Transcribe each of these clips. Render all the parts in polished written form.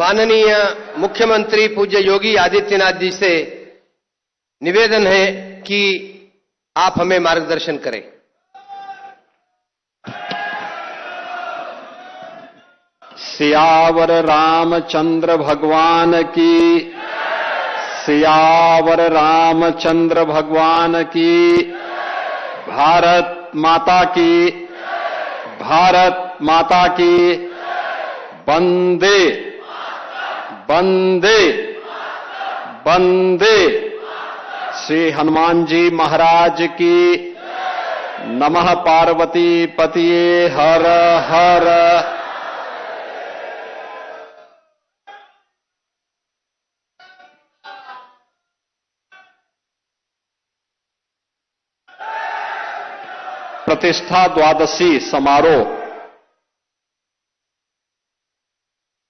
माननीय मुख्यमंत्री पूज्य योगी आदित्यनाथ जी से निवेदन है कि आप हमें मार्गदर्शन करें। सियावर रामचंद्र भगवान की, सियावर रामचंद्र भगवान की। भारत माता की, भारत माता की। वंदे वंदे वंदे। श्री हनुमान जी महाराज की। नमः पार्वती पतिये हर हर। प्रतिष्ठा द्वादशी समारोह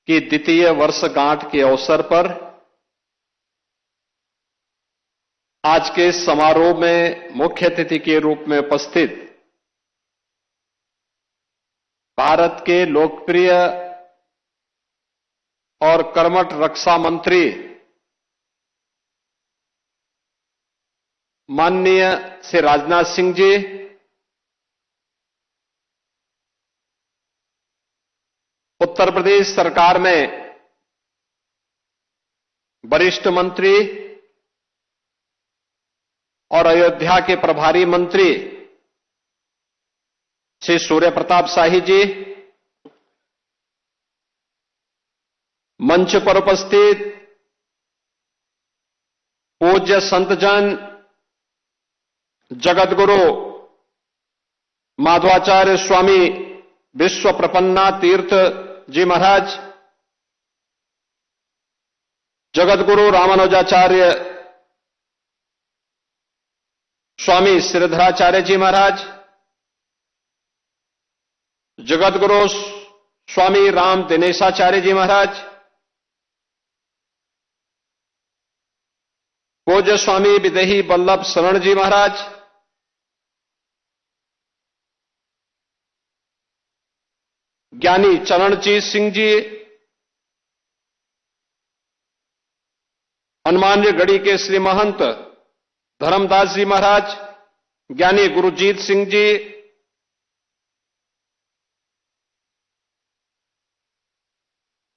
की द्वितीय वर्षगांठ के अवसर पर आज के समारोह में मुख्य अतिथि के रूप में उपस्थित भारत के लोकप्रिय और कर्मठ रक्षा मंत्री माननीय श्री राजनाथ सिंह जी, उत्तर प्रदेश सरकार में वरिष्ठ मंत्री और अयोध्या के प्रभारी मंत्री श्री सूर्य प्रताप शाही जी, मंच पर उपस्थित पूज्य संतजन जगतगुरु माधवाचार्य स्वामी विश्व प्रपन्ना तीर्थ जी महाराज, जगतगुरु रामानुजाचार्य स्वामी श्रीधराचार्य जी महाराज, जगतगुरु स्वामी राम दिनेशाचार्य जी महाराज, पूज्य स्वामी विदेही वल्लभ शरण जी महाराज, ज्ञानी चरणजीत सिंह जी, हनुमानगढ़ी के श्री महंत धर्मदास जी महाराज, ज्ञानी गुरुजीत सिंह जी,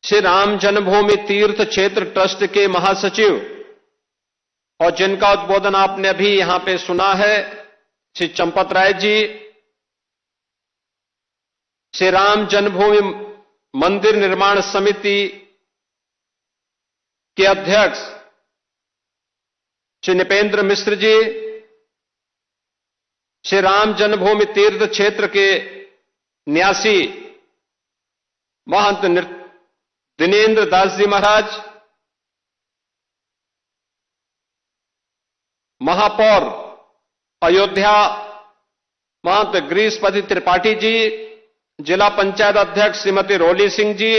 श्री राम जन्मभूमि तीर्थ क्षेत्र ट्रस्ट के महासचिव और जिनका उद्बोधन आपने अभी यहां पे सुना है, श्री चंपत राय जी, श्री राम जन्मभूमि मंदिर निर्माण समिति के अध्यक्ष श्री नृपेंद्र मिश्र जी, श्री राम जन्मभूमि तीर्थ क्षेत्र के न्यासी महंत दिनेन्द्र दास जी महाराज, महापौर अयोध्या महंत गिरीशपति त्रिपाठी जी, जिला पंचायत अध्यक्ष श्रीमती रोली सिंह जी,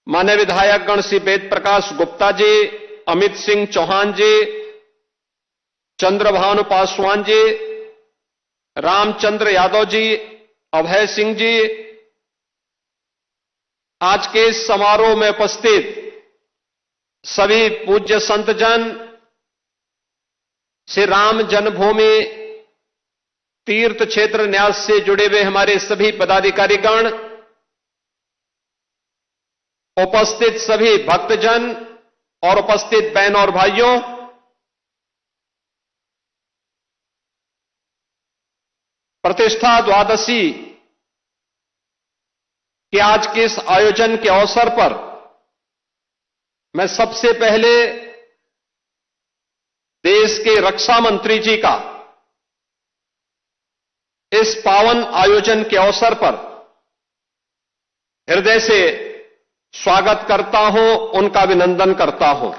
मान्य विधायकगण श्री वेद प्रकाश गुप्ता जी, अमित सिंह चौहान जी, चंद्रभानु पासवान जी, रामचंद्र यादव जी, अभय सिंह जी, आज के इस समारोह में उपस्थित सभी पूज्य संतजन, श्री राम जन्मभूमि तीर्थ क्षेत्र न्यास से जुड़े हुए हमारे सभी पदाधिकारीगण, उपस्थित सभी भक्तजन और उपस्थित बहनों और भाइयों, प्रतिष्ठा द्वादशी के आज के इस आयोजन के अवसर पर मैं सबसे पहले देश के रक्षा मंत्री जी का इस पावन आयोजन के अवसर पर हृदय से स्वागत करता हूं, उनका अभिनंदन करता हूं।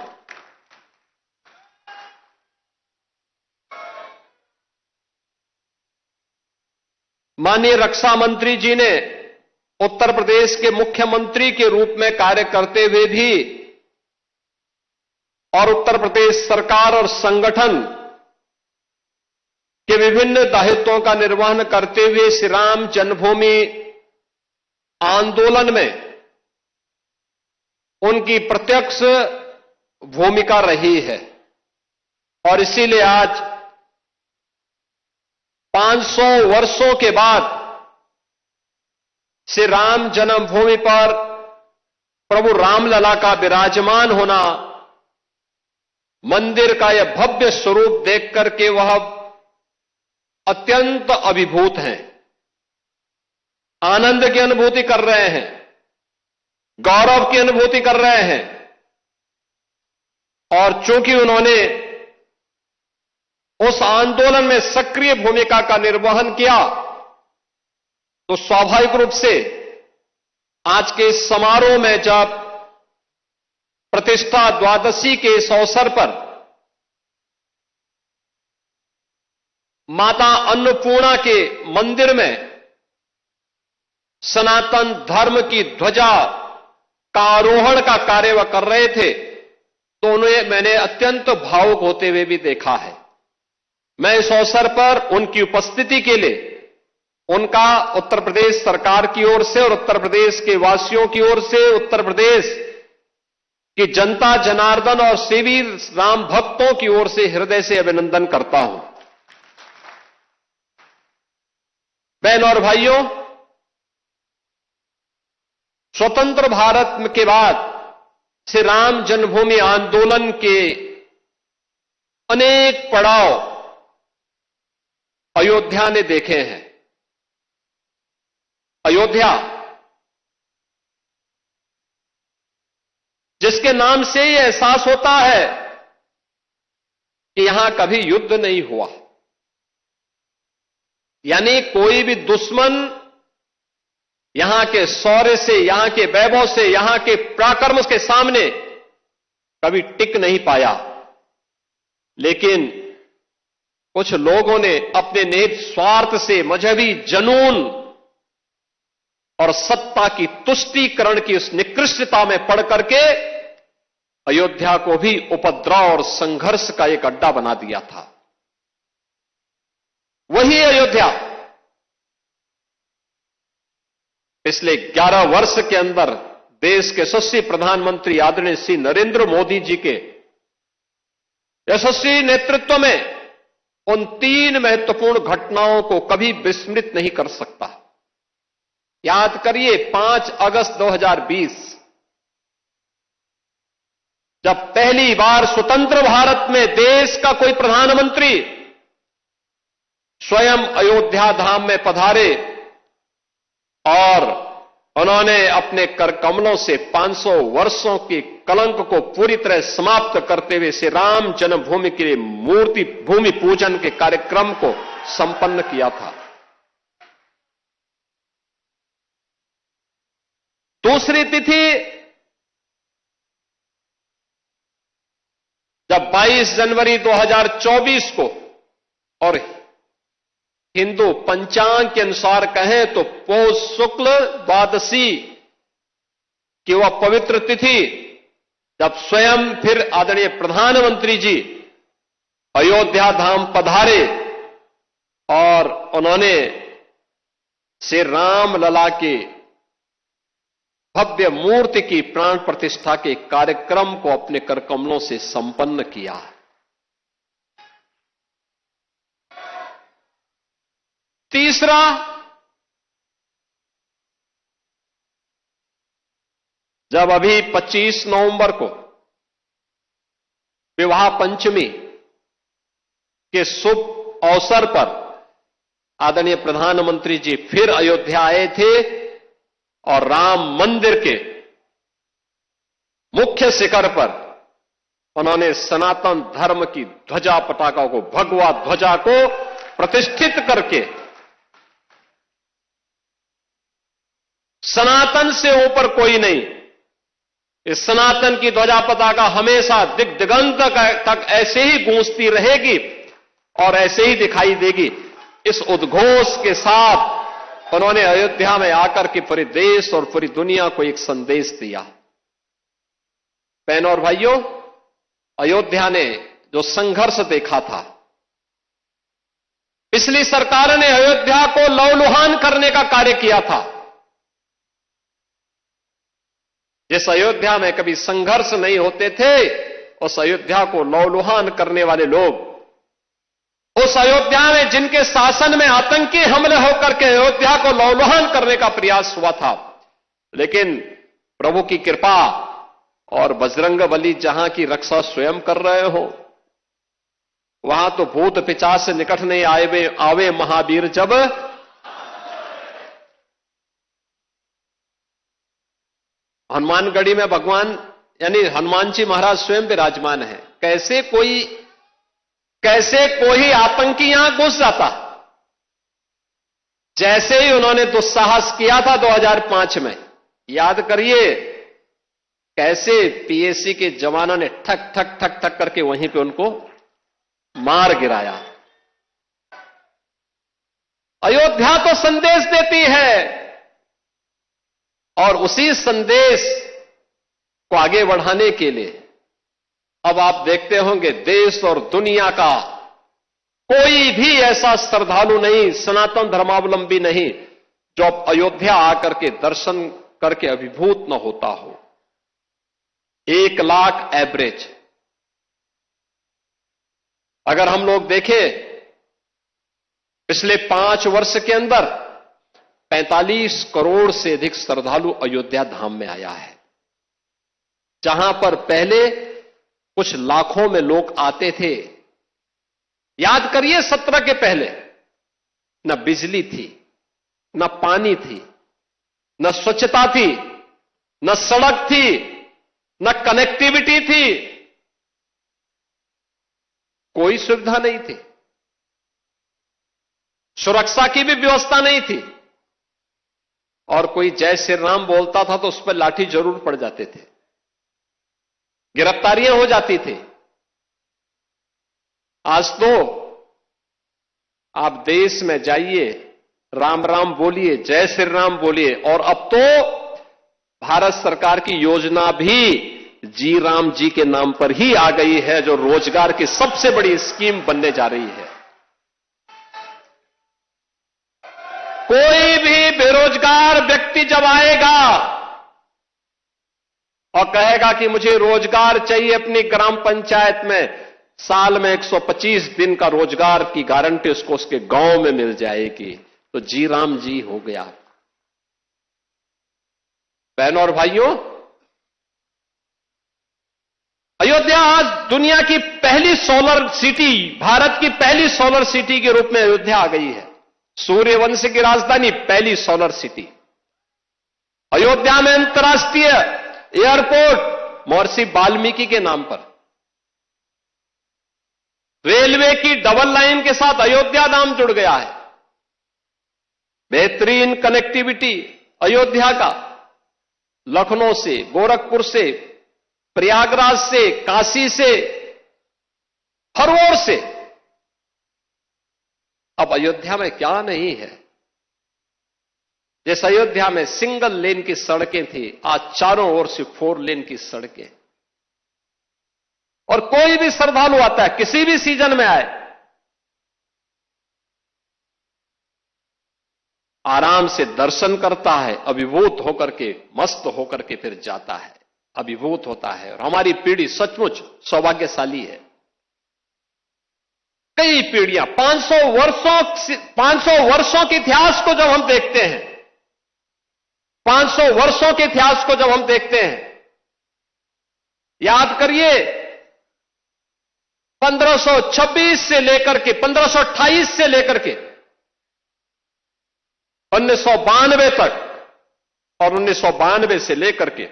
माननीय रक्षा मंत्री जी ने उत्तर प्रदेश के मुख्यमंत्री के रूप में कार्य करते हुए भी और उत्तर प्रदेश सरकार और संगठन के विभिन्न दायित्वों का निर्वहन करते हुए श्री राम जन्मभूमि आंदोलन में उनकी प्रत्यक्ष भूमिका रही है। और इसीलिए आज 500 वर्षों के बाद श्री राम जन्मभूमि पर प्रभु रामलला का विराजमान होना, मंदिर का यह भव्य स्वरूप देख करके वह अत्यंत अभिभूत हैं, आनंद की अनुभूति कर रहे हैं, गौरव की अनुभूति कर रहे हैं। और चूंकि उन्होंने उस आंदोलन में सक्रिय भूमिका का निर्वहन किया, तो स्वाभाविक रूप से आज के इस समारोह में जब प्रतिष्ठा द्वादशी के इस अवसर पर माता अन्नपूर्णा के मंदिर में सनातन धर्म की ध्वजा का आरोहण का कार्य वह कर रहे थे, तो उन्हें मैंने अत्यंत भावुक होते हुए भी देखा है। मैं इस अवसर पर उनकी उपस्थिति के लिए उनका उत्तर प्रदेश सरकार की ओर से और उत्तर प्रदेश के वासियों की ओर से, उत्तर प्रदेश की जनता जनार्दन और सेवी राम भक्तों की ओर से हृदय से अभिनंदन करता हूं। बहन और भाइयों, स्वतंत्र भारत के बाद श्री राम जन्मभूमि आंदोलन के अनेक पड़ाव अयोध्या ने देखे हैं। अयोध्या जिसके नाम से यह एहसास होता है कि यहां कभी युद्ध नहीं हुआ, यानी कोई भी दुश्मन यहां के शौर्य से, यहां के वैभव से, यहां के पराक्रम के सामने कभी टिक नहीं पाया। लेकिन कुछ लोगों ने अपने निहित स्वार्थ से, मजहबी जनून और सत्ता की तुष्टीकरण की उस निकृष्टता में पड़ करके अयोध्या को भी उपद्रव और संघर्ष का एक अड्डा बना दिया था। वही अयोध्या पिछले 11 वर्ष के अंदर देश के यशस्वी प्रधानमंत्री आदरणीय श्री नरेंद्र मोदी जी के यशस्वी नेतृत्व में उन 3 महत्वपूर्ण घटनाओं को कभी विस्मृत नहीं कर सकता। याद करिए, 5 अगस्त 2020 जब पहली बार स्वतंत्र भारत में देश का कोई प्रधानमंत्री स्वयं अयोध्या धाम में पधारे और उन्होंने अपने कर कमलों से 500 वर्षों के कलंक को पूरी तरह समाप्त करते हुए श्री राम जन्मभूमि के लिए मूर्ति भूमि पूजन के कार्यक्रम को संपन्न किया था। दूसरी तिथि जब 22 जनवरी 2024 को, और हिंदू पंचांग के अनुसार कहें तो पौष शुक्ल द्वादशी की वह पवित्र तिथि, जब स्वयं फिर आदरणीय प्रधानमंत्री जी अयोध्या धाम पधारे और उन्होंने श्री राम लला के भव्य मूर्ति की प्राण प्रतिष्ठा के कार्यक्रम को अपने कर कमलों से संपन्न किया। तीसरा, जब अभी 25 नवंबर को विवाह पंचमी के शुभ अवसर पर आदरणीय प्रधानमंत्री जी फिर अयोध्या आए थे और राम मंदिर के मुख्य शिखर पर उन्होंने सनातन धर्म की ध्वजा पताका को, भगवा ध्वजा को प्रतिष्ठित करके सनातन से ऊपर कोई नहीं, इस सनातन की ध्वजा पताका हमेशा दिग दिगंत तक ऐसे ही गूंजती रहेगी और ऐसे ही दिखाई देगी। इस उद्घोष के साथ उन्होंने अयोध्या में आकर के पूरे देश और पूरी दुनिया को एक संदेश दिया। बहनों और भाइयों, अयोध्या ने जो संघर्ष देखा था, पिछली सरकार ने अयोध्या को लहूलुहान करने का कार्य किया था, जिस अयोध्या में कभी संघर्ष नहीं होते थे, उस अयोध्या को लौलुहान करने वाले लोग, उस अयोध्या में जिनके शासन में आतंकी हमले होकर के अयोध्या को लौलुहान करने का प्रयास हुआ था, लेकिन प्रभु की कृपा और बजरंगबली जहां की रक्षा स्वयं कर रहे हो, वहां तो भूत पिशाच से निकट नहीं आवे महावीर जब। हनुमानगढ़ी में भगवान यानी हनुमान जी महाराज स्वयं विराजमान है। कैसे कोई आतंकी यहां घुस जाता, जैसे ही उन्होंने दुस्साहस किया था 2005 में, याद करिए कैसे पीएसी के जवानों ने ठक ठक ठक ठक करके वहीं पे उनको मार गिराया। अयोध्या तो संदेश देती है, और उसी संदेश को आगे बढ़ाने के लिए अब आप देखते होंगे देश और दुनिया का कोई भी ऐसा श्रद्धालु नहीं, सनातन धर्मावलंबी नहीं, जो अब अयोध्या आकर के दर्शन करके अभिभूत न होता हो। 1 लाख एवरेज अगर हम लोग देखें, पिछले 5 वर्ष के अंदर 45 करोड़ से अधिक श्रद्धालु अयोध्या धाम में आया है, जहां पर पहले कुछ लाखों में लोग आते थे। याद करिए 17 के पहले न बिजली थी, न पानी थी, न स्वच्छता थी, न सड़क थी, न कनेक्टिविटी थी, कोई सुविधा नहीं थी, सुरक्षा की भी व्यवस्था नहीं थी, और कोई जय श्री राम बोलता था तो उस पर लाठी जरूर पड़ जाते थे, गिरफ्तारियां हो जाती थी। आज तो आप देश में जाइए, राम राम बोलिए, जय श्री राम बोलिए, और अब तो भारत सरकार की योजना भी जी राम जी के नाम पर ही आ गई है, जो रोजगार की सबसे बड़ी स्कीम बनने जा रही है। कोई भी बेरोजगार व्यक्ति जब आएगा और कहेगा कि मुझे रोजगार चाहिए अपनी ग्राम पंचायत में, साल में 125 दिन का रोजगार की गारंटी उसको उसके गांव में मिल जाएगी, तो जी राम जी हो गया। बहनों और भाइयों, अयोध्या आज दुनिया की पहली सोलर सिटी, भारत की पहली सोलर सिटी के रूप में अयोध्या आ गई है। सूर्यवंश की राजधानी, पहली सोलर सिटी। अयोध्या में अंतर्राष्ट्रीय एयरपोर्ट महर्षि वाल्मीकि के नाम पर, रेलवे की डबल लाइन के साथ अयोध्या नाम जुड़ गया है। बेहतरीन कनेक्टिविटी अयोध्या का, लखनऊ से, गोरखपुर से, प्रयागराज से, काशी से, हर ओर से। अब अयोध्या में क्या नहीं है। जिस अयोध्या में सिंगल लेन की सड़कें थी, आज चारों ओर से 4 लेन की सड़कें। और कोई भी श्रद्धालु आता है, किसी भी सीजन में आए, आराम से दर्शन करता है, अभिभूत होकर के, मस्त होकर के फिर जाता है, अभिभूत होता है। और हमारी पीढ़ी सचमुच सौभाग्यशाली है। कई पीढ़ियां, 500 वर्षों के इतिहास को जब हम देखते हैं, 500 वर्षों के इतिहास को जब हम देखते हैं, याद करिए 1526 से लेकर के 1528 से लेकर के 1992 तक, और 1992 से लेकर के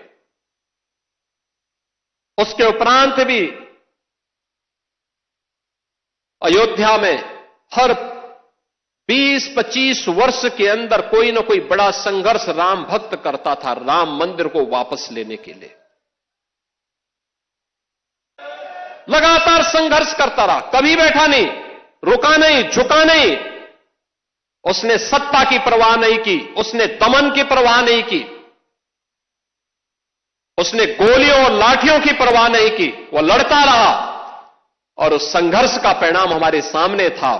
उसके उपरांत भी अयोध्या में हर 20-25 वर्ष के अंदर कोई ना कोई बड़ा संघर्ष राम भक्त करता था, राम मंदिर को वापस लेने के लिए लगातार संघर्ष करता रहा, कभी बैठा नहीं, रुका नहीं, झुका नहीं। उसने सत्ता की परवाह नहीं की, उसने दमन की परवाह नहीं की, उसने गोलियों और लाठियों की परवाह नहीं की। वह लड़ता रहा, और उस संघर्ष का परिणाम हमारे सामने था।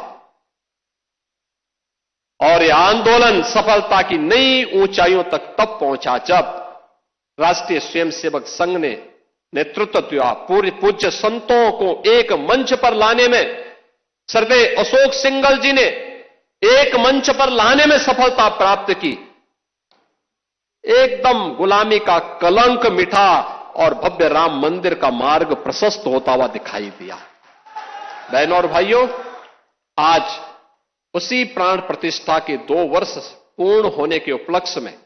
और यह आंदोलन सफलता की नई ऊंचाइयों तक तब पहुंचा जब राष्ट्रीय स्वयंसेवक संघ ने नेतृत्व किया। पूरे पूज्य संतों को एक मंच पर लाने में स्वर्गीय अशोक सिंघल जी ने एक मंच पर लाने में सफलता प्राप्त की। एकदम गुलामी का कलंक मिटा और भव्य राम मंदिर का मार्ग प्रशस्त होता हुआ दिखाई दिया। बहनों और भाइयों, आज उसी प्राण प्रतिष्ठा के 2 वर्ष पूर्ण होने के उपलक्ष्य में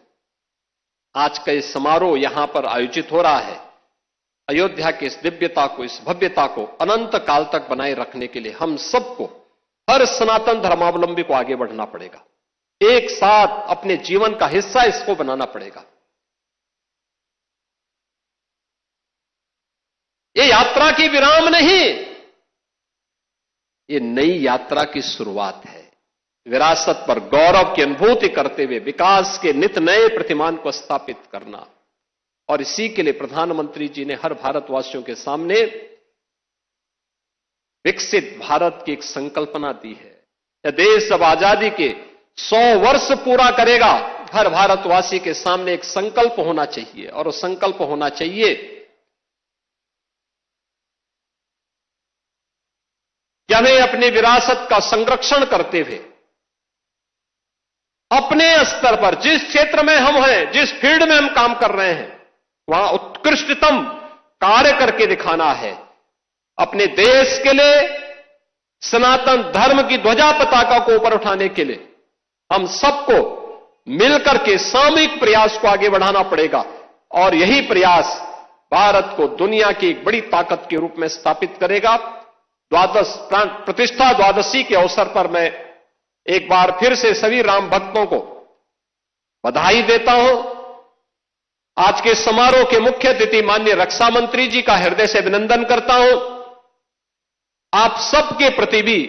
आज का ये समारोह यहां पर आयोजित हो रहा है। अयोध्या की इस दिव्यता को, इस भव्यता को अनंत काल तक बनाए रखने के लिए हम सबको, हर सनातन धर्मावलंबी को आगे बढ़ना पड़ेगा। एक साथ अपने जीवन का हिस्सा इसको बनाना पड़ेगा। ये यात्रा की विराम नहीं, ये नई यात्रा की शुरुआत है। विरासत पर गौरव की अनुभूति करते हुए विकास के नित नए प्रतिमान को स्थापित करना, और इसी के लिए प्रधानमंत्री जी ने हर भारतवासियों के सामने विकसित भारत की एक संकल्पना दी है। यह देश जब आजादी के 100 वर्ष पूरा करेगा, हर भारतवासी के सामने एक संकल्प होना चाहिए, और वो संकल्प होना चाहिए कि हमें अपनी विरासत का संरक्षण करते हुए अपने स्तर पर जिस क्षेत्र में हम हैं, जिस फील्ड में हम काम कर रहे हैं, वहां उत्कृष्टतम कार्य करके दिखाना है। अपने देश के लिए, सनातन धर्म की ध्वजा पताका को ऊपर उठाने के लिए हम सबको मिलकर के सामूहिक प्रयास को आगे बढ़ाना पड़ेगा, और यही प्रयास भारत को दुनिया की एक बड़ी ताकत के रूप में स्थापित करेगा। प्राण प्रतिष्ठा द्वादशी के अवसर पर मैं एक बार फिर से सभी राम भक्तों को बधाई देता हूं। आज के समारोह के मुख्य अतिथि माननीय रक्षा मंत्री जी का हृदय से अभिनंदन करता हूं। आप सबके प्रति भी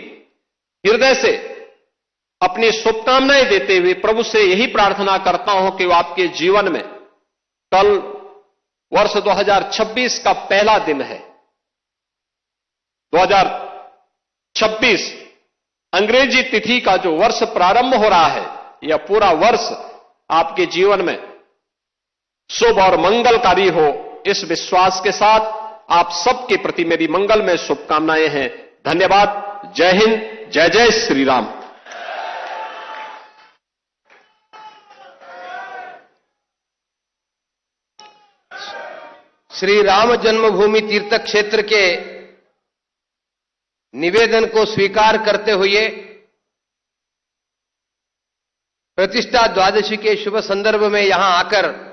हृदय से अपनी शुभकामनाएं देते हुए प्रभु से यही प्रार्थना करता हूं कि वो आपके जीवन में, कल वर्ष 2026 का पहला दिन है। 2026 अंग्रेजी तिथि का जो वर्ष प्रारंभ हो रहा है, यह पूरा वर्ष आपके जीवन में शुभ और मंगलकारी हो, इस विश्वास के साथ आप सबके प्रति मेरी मंगलमय शुभकामनाएं हैं। धन्यवाद। जय हिंद, जय जय श्री राम। श्री राम जन्मभूमि तीर्थ क्षेत्र के निवेदन को स्वीकार करते हुए प्रतिष्ठा द्वादशी के शुभ संदर्भ में यहां आकर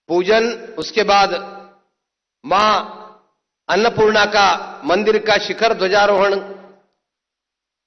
पूजन, उसके बाद मां अन्नपूर्णा का मंदिर का शिखर ध्वजारोहण